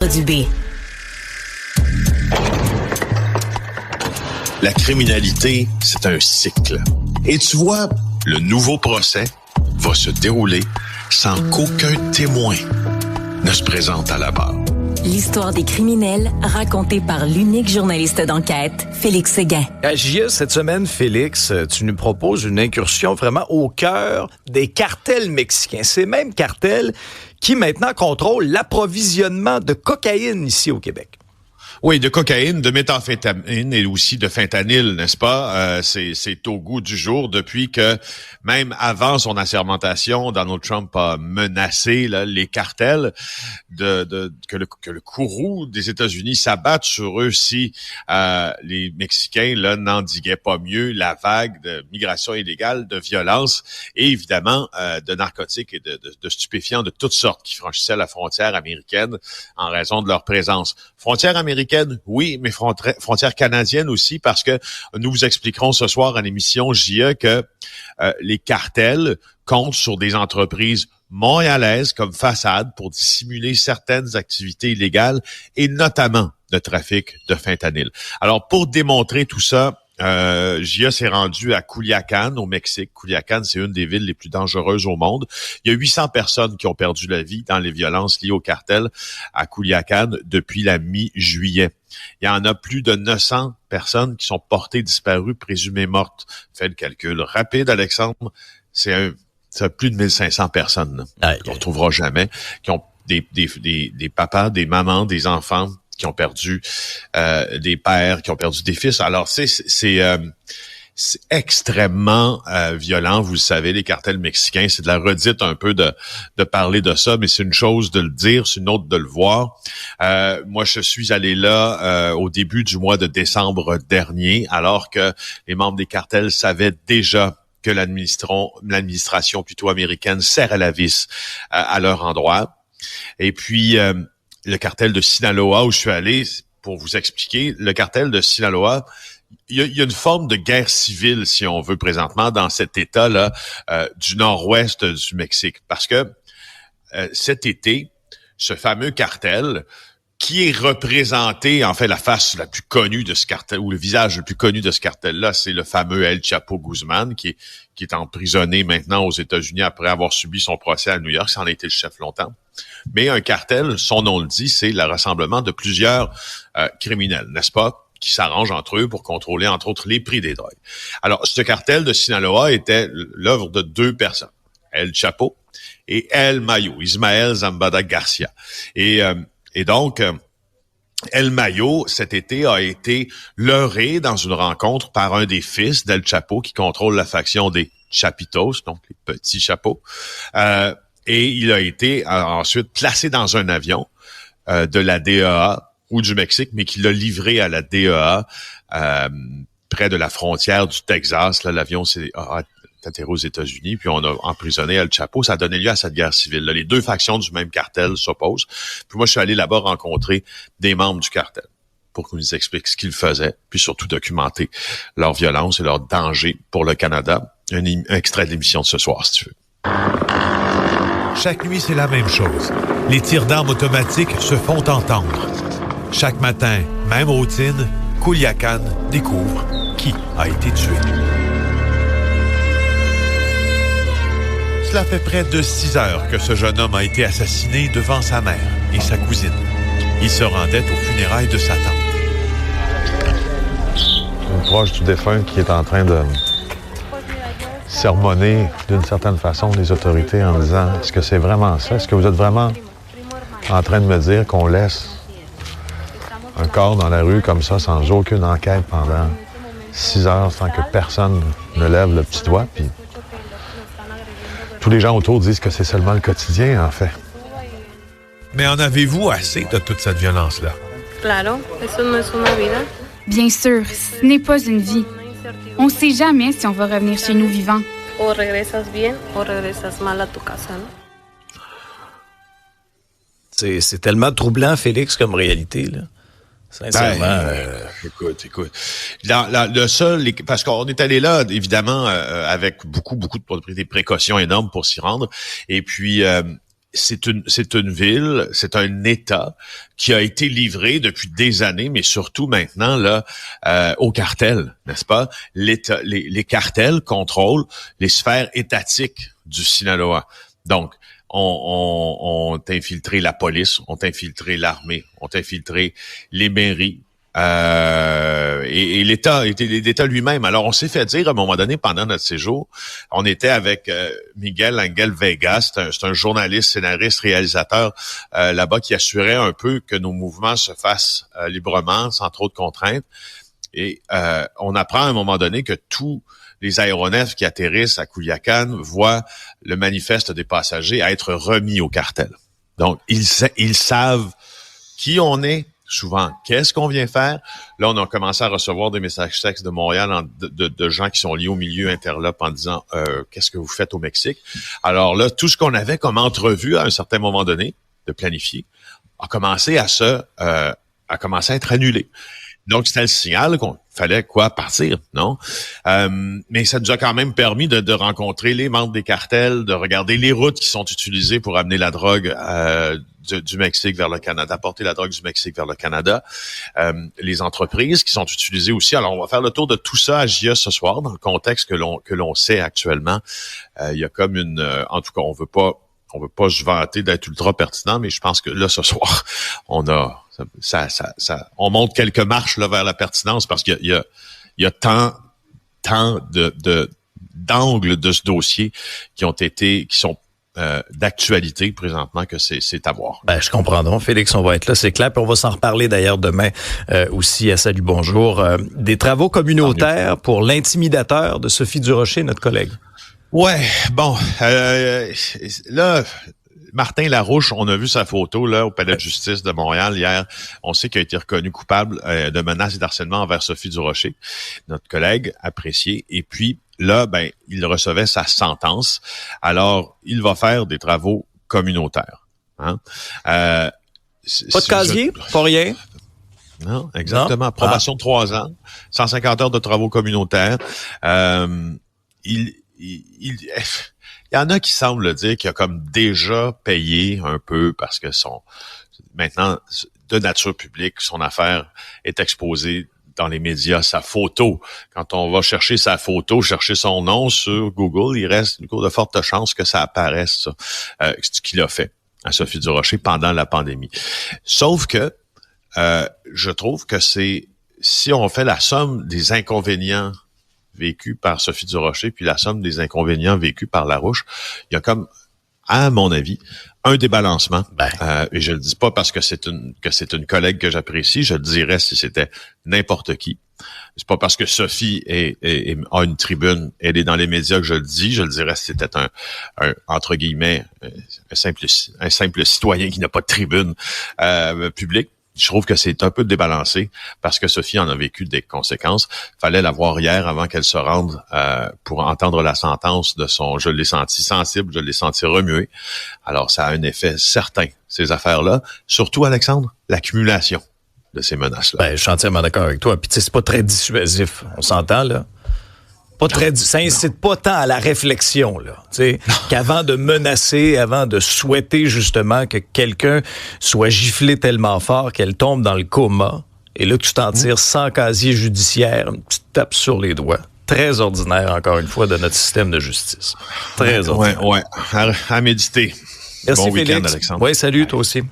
Dubé. La criminalité, c'est un cycle. Et tu vois, le nouveau procès va se dérouler sans qu'aucun témoin ne se présente à la barre. L'histoire des criminels racontée par l'unique journaliste d'enquête, Félix Séguin. À JS, cette semaine, Félix, tu nous proposes une incursion vraiment au cœur des cartels mexicains. Ces mêmes cartels qui maintenant contrôlent l'approvisionnement de cocaïne ici au Québec. Oui, de cocaïne, de méthamphétamine et aussi de fentanyl, n'est-ce pas? C'est au goût du jour depuis que, même avant son assermentation, Donald Trump a menacé là, les cartels que le courroux des États-Unis s'abatte sur eux si les Mexicains là n'endiguaient pas mieux la vague de migration illégale, de violence et évidemment de narcotiques et de stupéfiants de toutes sortes qui franchissaient la frontière américaine en raison de leur présence. Frontière américaine, oui, mais frontière canadienne aussi, parce que nous vous expliquerons ce soir à l'émission JE que les cartels comptent sur des entreprises montréalaises comme façade pour dissimuler certaines activités illégales et notamment le trafic de fentanyl. Alors, pour démontrer tout ça, JA s'est rendu à Culiacán, au Mexique. Culiacán, c'est une des villes les plus dangereuses au monde. Il y a 800 personnes qui ont perdu la vie dans les violences liées au cartel à Culiacán depuis la mi-juillet. Il y en a plus de 900 personnes qui sont portées disparues, présumées mortes. Fais le calcul rapide, Alexandre. C'est plus de 1500 personnes qu'on ne retrouvera jamais, qui ont des papas, des mamans, des enfants qui ont perdu des pères, qui ont perdu des fils. Alors, c'est extrêmement violent, vous le savez, les cartels mexicains. C'est de la redite un peu de parler de ça, mais c'est une chose de le dire, c'est une autre de le voir. Moi, je suis allé là au début du mois de décembre dernier, alors que les membres des cartels savaient déjà que l'administration plutôt américaine serre à la vis à leur endroit. Et puis, le cartel de Sinaloa, où je suis allé, pour vous expliquer, le cartel de Sinaloa, il y a une forme de guerre civile, si on veut, présentement, dans cet État-là du nord-ouest du Mexique. Parce que cet été, ce fameux cartel, qui est représenté, en fait, la face la plus connue de ce cartel, ou le visage le plus connu de ce cartel-là, c'est le fameux El Chapo Guzman, qui est emprisonné maintenant aux États-Unis après avoir subi son procès à New York. Ça en a été le chef longtemps. Mais un cartel, son nom le dit, c'est le rassemblement de plusieurs criminels, n'est-ce pas, qui s'arrangent entre eux pour contrôler, entre autres, les prix des drogues. Alors, ce cartel de Sinaloa était l'œuvre de deux personnes, El Chapo et El Mayo, Ismael Zambada Garcia. Et donc, El Mayo, cet été, a été leurré dans une rencontre par un des fils d'El Chapo qui contrôle la faction des Chapitos, donc les petits chapeaux. Et il a été ensuite placé dans un avion de la DEA ou du Mexique, mais qui l'a livré à la DEA près de la frontière du Texas. Là, l'avion a atterri aux États-Unis, puis on a emprisonné El Chapo. Ça a donné lieu à cette guerre civile. Là, les deux factions du même cartel s'opposent. Puis moi, je suis allé là-bas rencontrer des membres du cartel pour qu'ils nous expliquent ce qu'ils faisaient, puis surtout documenter leur violence et leur danger pour le Canada. Un extrait de l'émission de ce soir, si tu veux. Chaque nuit, c'est la même chose. Les tirs d'armes automatiques se font entendre. Chaque matin, même routine, Culiacán découvre qui a été tué. Cela fait près de 6 heures que ce jeune homme a été assassiné devant sa mère et sa cousine. Il se rendait aux funérailles de sa tante. Une proche du défunt qui est en train de sermonner d'une certaine façon les autorités en disant « Est-ce que c'est vraiment ça? Est-ce que vous êtes vraiment en train de me dire qu'on laisse un corps dans la rue comme ça sans aucune enquête pendant 6 heures sans que personne ne lève le petit doigt? » Puis tous les gens autour disent que c'est seulement le quotidien, en fait. Mais en avez-vous assez de toute cette violence-là? Claro, eso no es una vida. Bien sûr, ce n'est pas une vie. On ne sait jamais si on va revenir chez nous vivants. O regresas bien o regresas mal a tu casa, no? C'est tellement troublant, Félix, comme réalité, là. Sincèrement. Écoute. Le seul, parce qu'on est allé là, évidemment, avec beaucoup de précautions énormes pour s'y rendre. Et puis, c'est une ville, c'est un État qui a été livré depuis des années, mais surtout maintenant là au cartel, n'est-ce pas? L'État, les cartels contrôlent les sphères étatiques du Sinaloa. Donc, ont infiltré la police, ont infiltré l'armée, ont infiltré les mairies. Et l'État lui-même. Alors, on s'est fait dire à un moment donné pendant notre séjour, on était avec Miguel Angel Vega, c'est un journaliste, scénariste, réalisateur là-bas qui assurait un peu que nos mouvements se fassent librement, sans trop de contraintes. Et on apprend à un moment donné que tous les aéronefs qui atterrissent à Culiacán voient le manifeste des passagers à être remis au cartel. Donc, ils savent qui on est, souvent, qu'est-ce qu'on vient faire? Là, on a commencé à recevoir des messages textes de Montréal de gens qui sont liés au milieu interlope en disant qu'est-ce que vous faites au Mexique? Alors là, tout ce qu'on avait comme entrevue à un certain moment donné, de planifier, a commencé à être annulé. Donc, c'était le signal qu'on fallait partir, non? Mais ça nous a quand même permis de rencontrer les membres des cartels, de regarder les routes qui sont utilisées pour amener la drogue du Mexique vers le Canada, porter la drogue du Mexique vers le Canada, les entreprises qui sont utilisées aussi. Alors, on va faire le tour de tout ça à JE ce soir, dans le contexte que l'on sait actuellement. Il y a comme en tout cas, on veut pas se vanter d'être ultra pertinent, mais je pense que là, ce soir, on monte quelques marches là vers la pertinence parce qu'il y a tant d'angles de ce dossier qui sont d'actualité présentement que c'est à voir. Ben, je comprends donc. Félix, on va être là, c'est clair. Puis on va s'en reparler d'ailleurs demain aussi à Salut Bonjour. Des travaux communautaires pour l'intimidateur de Sophie Durocher, notre collègue. Ouais, bon, là, Martin Larouche, on a vu sa photo là au Palais de justice de Montréal hier. On sait qu'il a été reconnu coupable de menaces et d'harcèlement envers Sophie Durocher, notre collègue apprécié. Et puis là, il recevait sa sentence. Alors, il va faire des travaux communautaires. Hein? Pas de casier, pas rien. Non, exactement. Probation de 3 ans, 150 heures de travaux communautaires. Il y en a qui semblent dire qu'il a comme déjà payé un peu parce que maintenant de nature publique, son affaire est exposée dans les médias, sa photo. Quand on va chercher sa photo, chercher son nom sur Google, il reste de fortes chances que ça apparaisse, ce qu'il a fait à Sophie Durocher pendant la pandémie. Sauf que je trouve que si on fait la somme des inconvénients vécus par Sophie Durocher, puis la somme des inconvénients vécus par Larouche, il y a comme, à mon avis, un débalancement. Et je le dis pas parce que c'est une collègue que j'apprécie, je le dirais si c'était n'importe qui. C'est pas parce que Sophie a une tribune, elle est dans les médias que je le dis, je le dirais si c'était un entre guillemets, un simple citoyen qui n'a pas de tribune publique. Je trouve que c'est un peu débalancé parce que Sophie en a vécu des conséquences. Fallait la voir hier avant qu'elle se rende pour entendre la sentence de son « je l'ai senti sensible, je l'ai senti remué ». Alors, ça a un effet certain, ces affaires-là. Surtout, Alexandre, l'accumulation de ces menaces-là. Je suis entièrement d'accord avec toi. Puis, tu sais, c'est pas très dissuasif. On s'entend, là? Ça incite pas tant à la réflexion, là. Tu sais, qu'avant de menacer, avant de souhaiter justement que quelqu'un soit giflé tellement fort qu'elle tombe dans le coma, et là, tu t'en tires sans casier judiciaire, une petite tape sur les doigts. Très ordinaire, encore une fois, de notre système de justice. Très ordinaire. Ouais. À méditer. Merci, bon Félix. week-end, Alexandre. Oui, salut, toi aussi.